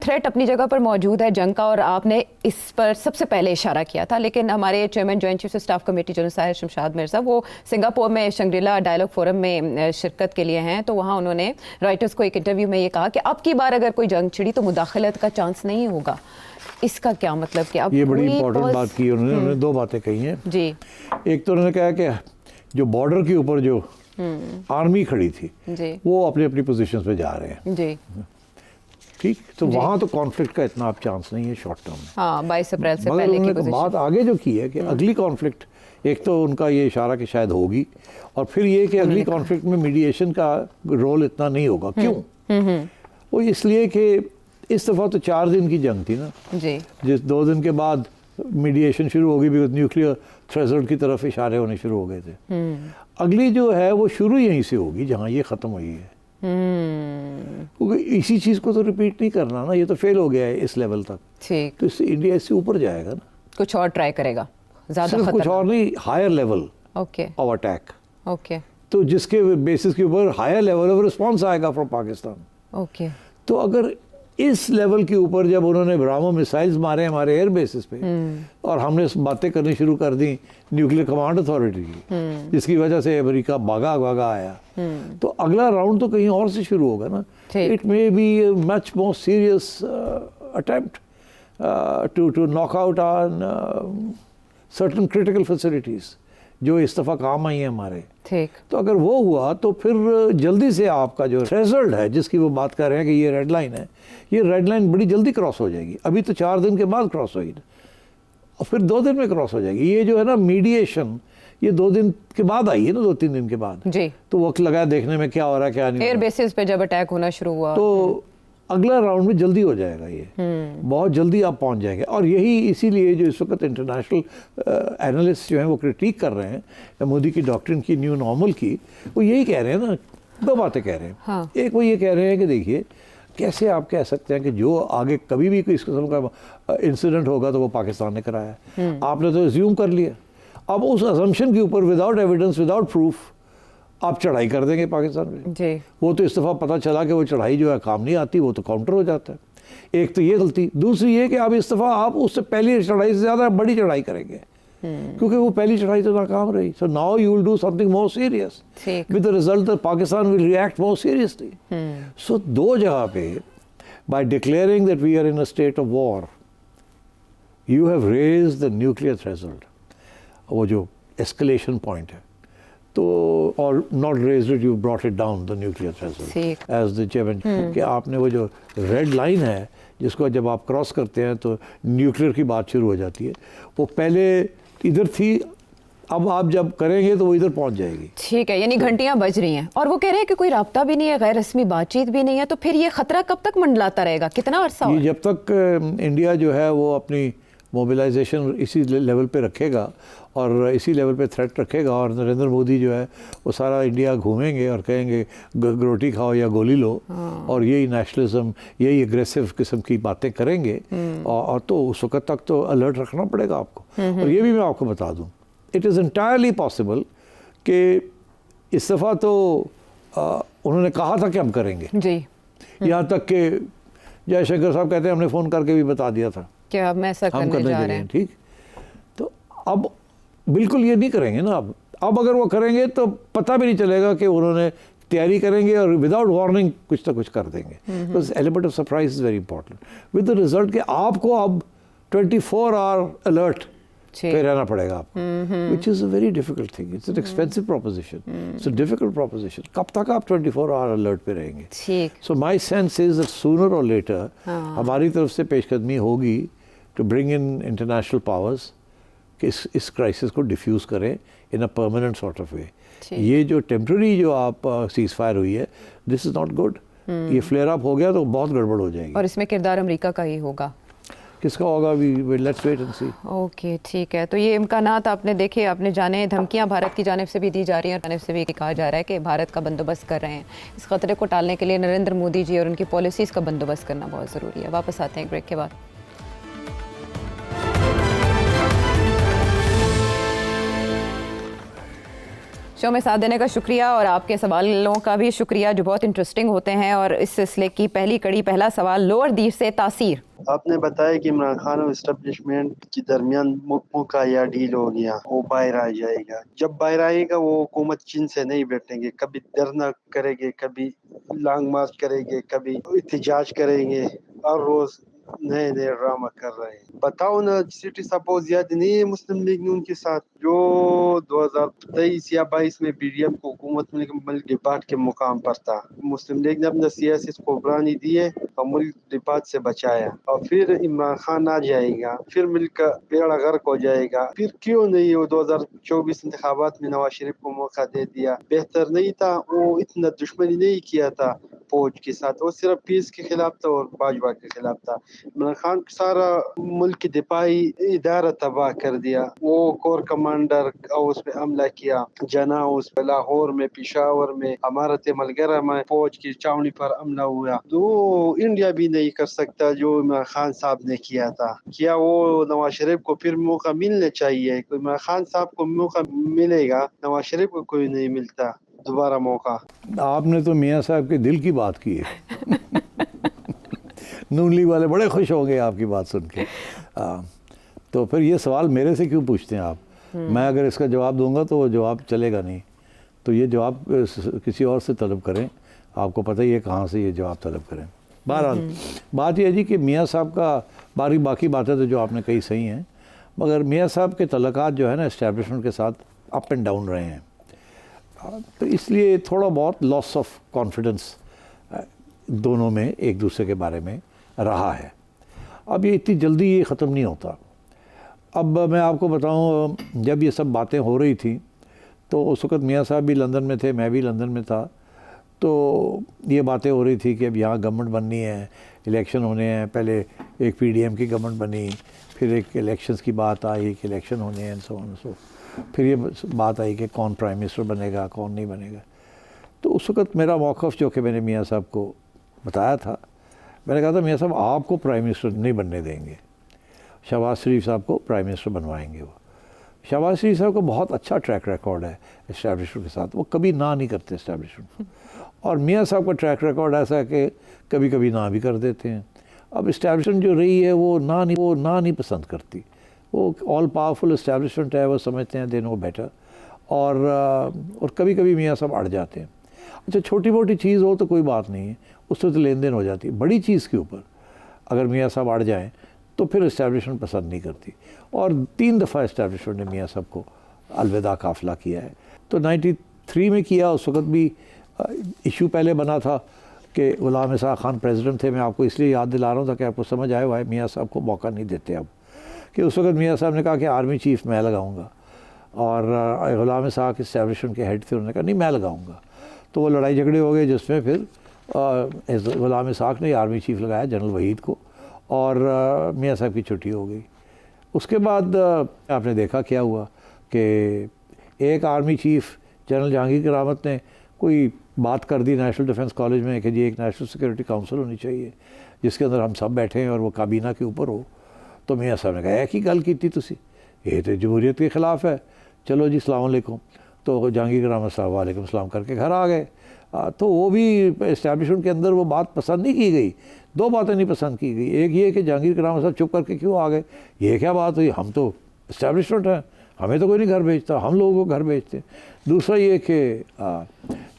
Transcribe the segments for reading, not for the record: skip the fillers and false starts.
Threat अपनी जगह पर मौजूद है जंग का, और आपने इस पर सबसे पहले इशारा किया था, लेकिन हमारे chairman joint chief staff committee general Sahir Shamshad Mirza वो सिंगापुर में शंग्रीला डायलॉग फोरम में शिरकत के लिए हैं, तो वहाँ उन्होंने राइटर्स को एक इंटरव्यू में ये कहा कि अब की बार अगर कोई जंग छिड़ी तो मुदाखलत का चांस नहीं होगा। इसका क्या मतलब कि अब ये बड़ी इंपॉर्टेंट बात की उन्होंने दो बातें कही हैं जी। एक तो उन्होंने कहा कि जो बॉर्डर के ऊपर जो आर्मी खड़ी थी जी वो अपनी अपनी पोजीशंस पे जा रहे हैं जी ठीक, तो वहाँ तो कॉन्फ्लिक्ट का इतना चांस नहीं है शॉर्ट टर्म में। हाँ 22 अप्रैल से मगर पहले की उन्होंने बात आगे जो की है कि अगली कॉन्फ्लिक्ट, एक तो उनका ये इशारा कि शायद होगी, और फिर ये कि अगली कॉन्फ्लिक्ट में मीडिएशन का रोल इतना नहीं होगा। क्यों? वो इसलिए कि इस दफ़ा तो 4 दिन की जंग थी ना जी, जिस 2 दिन के बाद मीडिएशन शुरू होगी, बिकॉज न्यूक्लियर थ्रेशोल्ड की तरफ इशारे होने शुरू हो गए थे। अगली जो है वो शुरू यहीं से होगी जहाँ ये ख़त्म हुई है, क्योंकि इसी चीज़ को तो रिपीट नहीं करना ना, ये तो फेल हो गया है इस लेवल तक, ठीक, तो इससे इंडिया इससे ऊपर जाएगा ना, कुछ और ट्राई करेगा, ज़्यादा सिर्फ कुछ और नहीं, higher level okay of attack, okay तो जिसके बेसिस के ऊपर हायर लेवल ऑफ रिस्पॉन्स आएगा फ्रॉम पाकिस्तान। ओके तो अगर इस लेवल के ऊपर जब उन्होंने ब्राह्मो मिसाइल्स मारे हमारे एयर बेसिस पे और हमने बातें करनी शुरू कर दी न्यूक्लियर कमांड अथॉरिटी की, जिसकी वजह से अमेरिका भागा भागा आया, तो अगला राउंड तो कहीं और से शुरू होगा ना। It may be much more serious attempt to knock out on certain critical facilities जो इस दफ़ा काम आई हैं हमारे। ठीक, तो अगर वो हुआ तो फिर जल्दी से आपका जो थ्रेशोल्ड है जिसकी वो बात कर रहे हैं कि ये रेड लाइन है, ये रेड लाइन बड़ी जल्दी क्रॉस हो जाएगी। अभी तो 4 दिन के बाद क्रॉस हुई और फिर 2 दिन में क्रॉस हो जाएगी। ये जो है ना मीडिएशन, ये 2 दिन के बाद आई है ना, 2-3 दिन के बाद जी, तो वक्त लगा देखने में क्या हो रहा है क्या नहीं। एयर बेसिस पे जब अटैक होना शुरू हुआ तो अगला राउंड में जल्दी हो जाएगा, ये बहुत जल्दी आप पहुंच जाएंगे। और यही इसीलिए जो इस वक्त इंटरनेशनल एनालिस्ट जो हैं वो क्रिटिक कर रहे हैं मोदी की डॉक्ट्रिन की, न्यू नॉर्मल की, वो यही कह रहे हैं ना, 2 बातें कह रहे हैं। हाँ। एक वो ये कह रहे हैं कि देखिए कैसे आप कह सकते हैं कि जो आगे कभी भी कोई इस किस्म का इंसिडेंट होगा तो वो पाकिस्तान ने कराया है, आपने तो एज्यूम कर लिया। अब उस अजम्पशन के ऊपर विदाउट एविडेंस, विदाउट प्रूफ आप चढ़ाई कर देंगे पाकिस्तान में जी, वो तो इस दफ़ा पता चला कि वो चढ़ाई जो है काम नहीं आती, वो तो काउंटर हो जाता है। एक तो ये गलती, दूसरी ये कि आप इस दफ़ा आप उससे पहली चढ़ाई से ज़्यादा बड़ी चढ़ाई करेंगे, क्योंकि वो पहली चढ़ाई तो नाकाम रही। So now you will do something more serious with the result that Pakistan will react more seriously. So 2 जगह पे by declaring that we are in a state of war you have raised the nuclear threshold, वो जो escalation point है, तो और not raised it, you brought it down the nuclear threshold as the chairman, कि आपने वो जो red line है जिसको जब आप क्रॉस करते हैं तो न्यूक्लियर की बात शुरू हो जाती है, वो पहले इधर थी, अब आप जब करेंगे तो वो इधर पहुंच जाएगी। ठीक है, यानी घंटियां बज रही हैं और वो कह रहे हैं कि कोई राब्ता भी नहीं है, गैर रस्मी बातचीत भी नहीं है, तो फिर ये खतरा कब तक मंडलाता रहेगा, कितना अरसा? ये जब तक इंडिया जो है वो अपनी मोबिलाइजेशन इसी लेवल पे रखेगा और इसी लेवल पे थ्रेट रखेगा, और नरेंद्र मोदी जो है वो सारा इंडिया घूमेंगे और कहेंगे रोटी खाओ या गोली लो, और यही नेशनलिज्म, यही एग्रेसिव किस्म की बातें करेंगे, और तो उस वक्त तक तो अलर्ट रखना पड़ेगा आपको। और ये भी मैं आपको बता दूं, इट इज़ एंटायरली पॉसिबल कि इस दफ़ा तो उन्होंने कहा था कि हम करेंगे जी, यहाँ तक कि जयशंकर साहब कहते हैं हमने फ़ोन करके भी बता दिया था क्या हम ऐसा करने जा रहे हैं। ठीक, तो अब बिल्कुल ये नहीं करेंगे ना। अब अगर वो करेंगे तो पता भी नहीं चलेगा कि उन्होंने तैयारी करेंगे और विदाउट वार्निंग कुछ ना कुछ कर देंगे। Because element of surprise is very important with the result कि आपको अब 24 आवर अलर्ट पे रहना पड़ेगा आपको, which is a very difficult thing. It's an expensive proposition, it's a difficult proposition. कब तक आप 24 आवर अलर्ट पे रहेंगे? So my sense is that sooner or later हमारी तरफ से पेशकदमी होगी to bring in international powers कि इस क्राइसिस को डिफ्यूज़ करें in a permanent sort of way. ये जो टेम्प्रेरी जो आप सीज फायर हुई है, दिस इज़ नॉट गुड। ये फ्लेयर अप हो गया तो बहुत गड़बड़ हो जाएगी, और इसमें किरदार अमेरिका का ही होगा। किसका होगा? We let's wait and see. Okay, ठीक है। तो ये इम्कानात आपने देखे, आपने जाने, धमकियां भारत की जानिब से भी दी जा रही हैं और जानिब से भी कहा जा रहा है कि भारत का बंदोबस्त कर रहे हैं। इस खतरे को टालने के लिए नरेंद्र मोदी जी और उनकी पॉलिसीज़ का बंदोबस्त करना बहुत ज़रूरी है। वापस आते हैं एक ब्रेक के बाद। शो में साथ देने का शुक्रिया और आपके सवालों का भी शुक्रिया जो बहुत इंटरेस्टिंग होते हैं। और इस सिलसिले की पहली कड़ी, पहला सवाल, लोअर दीर से तासीर। आपने बताया कि इमरान खान और इस्टेब्लिशमेंट के दरमियान मौका या डील हो गया, वो बाहर आ जाएगा। जब बाहर आएगा वो हुकूमत चीन से नहीं बैठेंगे, कभी धरना करेंगे, कभी लॉन्ग मार्च करेंगे, कभी एहतजाज करेंगे, और रोज नए नए ड्रामा कर रहे हैं। बताओ ना, सिटी सपोज याद नहीं है मुस्लिम लीग ने उनके साथ जो 2023 या 22 में पीडीएम को हुकूमत में मुल्क डिपार्ट के मुकाम पर था। मुस्लिम लीग ने अपना सियासी कुर्बानी दिए और मुल्क डिपार्ट से बचाया, और फिर इमरान खान आ जाएगा, फिर मिलकर बेड़ा गर्क हो जाएगा। फिर क्यों नहीं वो 2024 इंतखाबात में नवाज शरीफ को मौका दे दिया? बेहतर नहीं था? वो इतना दुश्मनी नहीं किया था फौज के साथ, वो सिर्फ पीस के खिलाफ था और भाजपा के खिलाफ था। इमरान खान सारा मुल्क की दिफाई इदारा तबाह कर दिया। वो कोर कमांडर उस पे हमला किया, जना उस पे लाहौर में, पिशावर में, अमारत मलगरा में फौज की छावनी पर हमला हुआ। तो इंडिया भी नहीं कर सकता जो इमरान खान साहब ने किया था। क्या वो नवाज शरीफ को फिर मौका मिलना चाहिए? इमरान खान साहब को मौका मिलेगा, नवाज शरीफ को कोई नहीं मिलता दोबारा मौका। आपने तो मियाँ साहब के दिल की बात की है। नून लीग वाले बड़े खुश हो गए आपकी बात सुन के। तो फिर ये सवाल मेरे से क्यों पूछते हैं आप? मैं अगर इसका जवाब दूंगा तो वो जवाब चलेगा नहीं, तो ये जवाब किसी और से तलब करें। आपको पता ही है कहाँ से ये जवाब तलब करें। बहरहाल बात यह है जी कि मियाँ साहब का बाकी बातें तो जो आपने कही सही हैं, मगर मियाँ साहब के तल्लुकात जो है ना इस्टेब्लिशमेंट के साथ अप एंड डाउन रहे हैं, तो इसलिए थोड़ा बहुत लॉस ऑफ कॉन्फिडेंस दोनों में एक दूसरे के बारे में रहा है। अब ये इतनी जल्दी ये ख़त्म नहीं होता। अब मैं आपको बताऊं, जब ये सब बातें हो रही थी तो उस वक़्त मियाँ साहब भी लंदन में थे, मैं भी लंदन में था। तो ये बातें हो रही थी कि अब यहाँ गवर्नमेंट बननी है, इलेक्शन होने हैं। पहले एक पीडीएम की गवर्नमेंट बनी, फिर एक इलेक्शंस की बात आई कि इलेक्शन होने हैं, सो फिर ये बात आई कि कौन प्राइम मिनिस्टर बनेगा, कौन नहीं बनेगा। तो उस वक़्त मेरा मौक़िफ़ जो कि मैंने मियाँ साहब को बताया था, मैंने कहा था मियाँ साहब आपको प्राइम मिनिस्टर नहीं बनने देंगे, शहबाज शरीफ साहब को प्राइम मिनिस्टर बनवाएंगे। वो शहबाज शरीफ साहब को बहुत अच्छा ट्रैक रिकॉर्ड है इस्टेब्लिशमेंट के साथ, वो कभी ना नहीं करते इस्टेब्लिशमेंट। और मियाँ साहब का ट्रैक रिकॉर्ड ऐसा है कि कभी कभी ना भी कर देते हैं। अब इस्टेब्लिशमेंट जो रही है वो ना नहीं पसंद करती। वो ऑल पावरफुल इस्टेब्लिशमेंट है, वो समझते हैं दे नो बेटर। और कभी कभी मियाँ साहब अड़ जाते हैं। अच्छा, छोटी मोटी चीज़ हो तो कोई बात नहीं है, उससे तो लेन देन हो जाती है। बड़ी चीज़ के ऊपर अगर मियाँ साहब अड़ जाएँ तो फिर इस्टेब्लिशमेंट पसंद नहीं करती। और 3 दफ़ा इस्टेब्लिशमेंट ने मियाँ साहब को अलविदा काफ़िला किया है। तो 93 में किया, उस वक़्त भी इशू पहले बना था कि ग़ुलाम इसहाक़ खान प्रेसिडेंट थे। मैं आपको इसलिए याद दिला रहा हूँ ताकि आपको समझ आए भाई मियाँ साहब को मौका नहीं देते अब, कि उस वक़्त मियाँ साहब ने कहा कि आर्मी चीफ़ मैं लगाऊंगा, और ग़ुलाम इसहाक़ इस्टेब्लिशमेंट के हेड थे, उन्होंने कहा नहीं मैं लगाऊंगा। तो वो लड़ाई झगड़े हो गए, जिसमें फिर ग़ुलाम इसहाक़ ने आर्मी चीफ़ लगाया जनरल वहीद को, और मियाँ साहब की छुट्टी हो गई। उसके बाद आपने देखा क्या हुआ कि एक आर्मी चीफ़ जनरल जहांगीर करामत ने कोई बात कर दी नेशनल डिफेंस कॉलेज में कि जी एक नेशनल सिक्योरिटी काउंसिल होनी चाहिए जिसके अंदर हम सब बैठे हैं और वो काबीना के ऊपर हो। तो मियाँ साहब ने कहा एक ही गल की तुसी, ये तो जमहूरियत के ख़िलाफ़ है, चलो जी अस्सलाम वालेकुम। तो जहांगीर करामत साहब वालेकुम सलाम करके घर आ गए। तो वो भी इस्टेब्लिशमेंट के अंदर वो बात पसंद नहीं की गई। 2 बातें नहीं पसंद की गई। एक ये कि जहांगीर करामत साहब चुप करके क्यों आ गए, ये क्या बात हुई, हम तो इस्टेब्लिशमेंट है, हमें तो कोई नहीं घर भेजता, हम लोगों को घर भेजते। दूसरा ये कि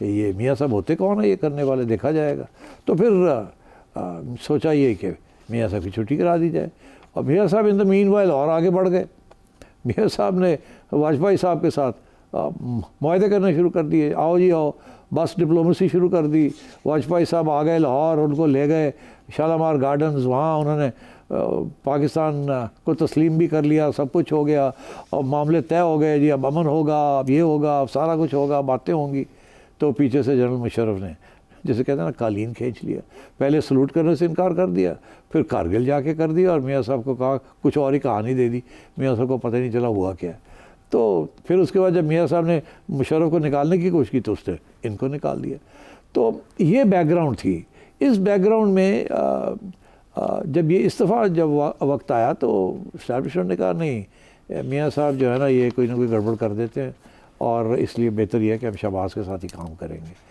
ये मियाँ साहब होते कौन है ये करने वाले, देखा जाएगा। तो फिर सोचा ये कि मियाँ साहब की छुट्टी करा दी जाए। और मियाँ साहब इन द मीनवाइल और आगे बढ़ गए। मियाँ साहब ने वाजपेयी साहब के साथ मुआहदे करने शुरू कर दिए, आओ जी आओ, बस डिप्लोमेसी शुरू कर दी। वाजपेयी साहब आ गए लाहौर, उनको ले गए शालामार गार्डन्स, वहाँ उन्होंने पाकिस्तान को तस्लीम भी कर लिया, सब कुछ हो गया और मामले तय हो गए जी, अब अमन होगा, अब ये होगा, अब सारा कुछ होगा, बातें होंगी। तो पीछे से जनरल मुशर्रफ ने जैसे कहते हैं ना कालीन खींच लिया। पहले सलूट करने से इनकार कर दिया, फिर कारगिल जाके कर दिया, और मियाँ साहब को कहा कुछ और ही कहानी दे दी, मियाँ साहब को पता ही नहीं चला हुआ क्या। तो फिर उसके बाद जब मियाँ साहब ने मुशर्रफ को निकालने की कोशिश की तो उसने इनको निकाल दिया। तो ये बैकग्राउंड थी। इस बैकग्राउंड में जब ये इस्तीफ़ा जब वक्त आया तो इस्टेब्लिशमेंट ने कहा नहीं, मियाँ साहब जो है ना ये कोई ना कोई गड़बड़ कर देते हैं, और इसलिए बेहतर यह है कि हम शहबाज के साथ ही काम करेंगे।